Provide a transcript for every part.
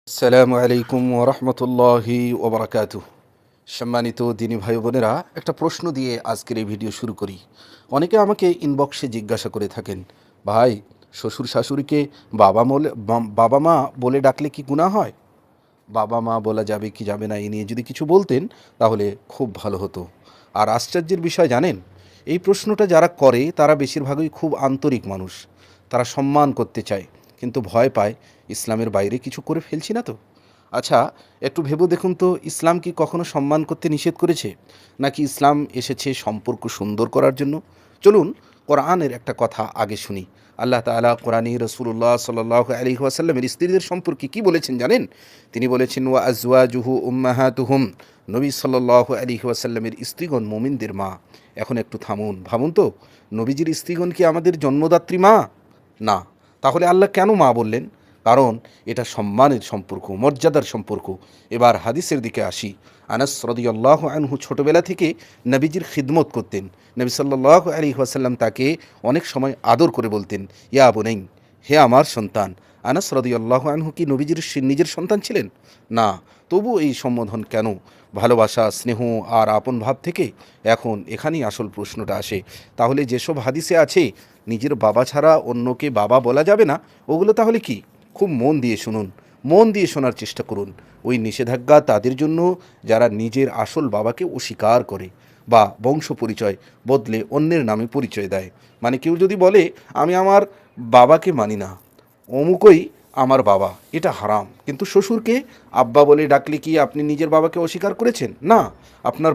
আসসালামু আলাইকুম ওরহমতুল্লাহি ওবরাকাতুহ। সম্মানিত দিনী ভাই বোনেরা, একটা প্রশ্ন দিয়ে আজকের এই ভিডিও শুরু করি। অনেকে আমাকে ইনবক্সে জিজ্ঞাসা করে থাকেন, ভাই, শ্বশুর শাশুড়িকে বাবা মা বলে ডাকলে কি গুনাহ হয়? বাবা মা বলা যাবে কি যাবে না, এই নিয়ে যদি কিছু বলতেন তাহলে খুব ভালো হতো। আর আশ্চর্যের বিষয় জানেন, এই প্রশ্নটা যারা করে তারা বেশিরভাগই খুব আন্তরিক মানুষ। তারা সম্মান করতে চায়, কিন্তু ভয় পায় ইসলামের বাইরে কিছু করে ফেলছি না তো। আচ্ছা, একটু ভেবে দেখুন তো, ইসলাম কি কখনো সম্মান করতে নিষেধ করেছে? নাকি ইসলাম এসেছে সম্পর্ক সুন্দর করার জন্য? চলুন কোরআনের একটা কথা আগে শুনি। আল্লাহ তাআলা কোরআনে রাসূলুল্লাহ সাল্লাল্লাহু আলাইহি ওয়াসাল্লামের স্ত্রীদের সম্পর্কে কি বলেছেন জানেন? তিনি বলেছেন, ওয়া আজওয়াজুহু উম্মাহাতুহুম। নবী সাল্লাল্লাহু আলাইহি ওয়াসাল্লামের স্ত্রীগণ মুমিনদের মা। এখন একটু থামুন, ভাবুন তো, নবীজির স্ত্রীগণ কি আমাদের জন্মদাত্রী মা? না। তাহলে আল্লাহ কেন মা বললেন? কারণ এটা সম্মানের সম্পর্ক, মর্যাদার সম্পর্ক। এবার হাদিসের দিকে আসি। আনাস রাদিয়াল্লাহু আনহু ছোটবেলা থেকে নবীজির খিদমত করতেন। নবী সাল্লাল্লাহু আলাইহি ওয়াসাল্লাম তাকে অনেক সময় আদর করে বলতেন, ইয়া বুনাই, হে আমার সন্তান। আনাস রাদিয়াল্লাহু আনহু কি নবীজির নিজের সন্তান ছিলেন? না। তবু এই সম্বোধন কেন? ভালোবাসা, স্নেহ আর আপন ভাব থেকে? এখন এখানেই আসল প্রশ্নটা আসে। তাহলে যেসব হাদিসে আছে নিজের বাবা ছাড়া অন্যকে বাবা বলা যাবে না, ওগুলো তাহলে কি? খুব মন দিয়ে শুনুন, মন দিয়ে শোনার চেষ্টা করুন। ওই নিষেধাজ্ঞা তাদের জন্য যারা নিজের আসল বাবাকে অস্বীকার করে বা বংশ পরিচয় বদলে অন্যের নামে পরিচয় দেয়। মানে কেউ যদি বলে, আমি আমার বাবাকে মানি না, অমুকই আমার বাবা, এটা হারাম। কিন্তু শ্বশুরকে আব্বা বলে ডাকলে কি আপনি নিজের বাবাকে অস্বীকার করেছেন? না। আপনার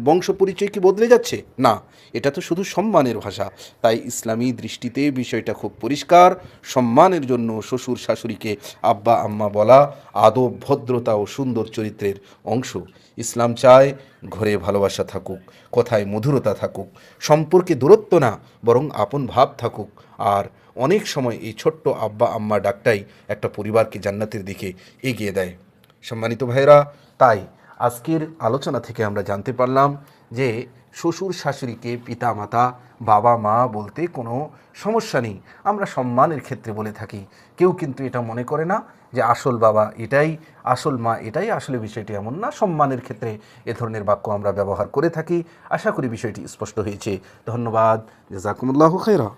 বংশ পরিচয় কি বদলে যাচ্ছে? না। এটা তো শুধু সম্মানের ভাষা। তাই ইসলামী দৃষ্টিতে বিষয়টা খুব পরিষ্কার। সম্মানের জন্য শ্বশুর শাশুড়িকে আব্বা আম্মা বলা আদব, ভদ্রতা ও সুন্দর চরিত্রের অংশ। ইসলাম চায় ঘরে ভালোবাসা থাকুক, কথায় মধুরতা থাকুক, সম্পর্কে দূরত্ব না বরং আপন ভাব থাকুক। আর অনেক সময় এই ছোট্ট আব্বা আম্মা ডাকটাই একটা পরিবারকে জান্নাতের দিকে এগিয়ে দেয়। সম্মানিত ভাইরা, তাই আজকের আলোচনা থেকে আমরা জানতে পারলাম যে শ্বশুর শাশুড়িকে পিতা মাতা, বাবা মা বলতে কোনো সমস্যা নেই। আমরা সম্মানের ক্ষেত্রে বলে থাকি। কেউ কিন্তু এটা মনে করে না যে আসল বাবা এটাই, আসল মা এটাই। আসলে বিষয়টি এমন না। সম্মানের ক্ষেত্রে এ ধরনের বাক্য আমরা ব্যবহার করে থাকি। আশা করি বিষয়টি স্পষ্ট হয়েছে। ধন্যবাদ। জাযাকুমুল্লাহু খাইরা।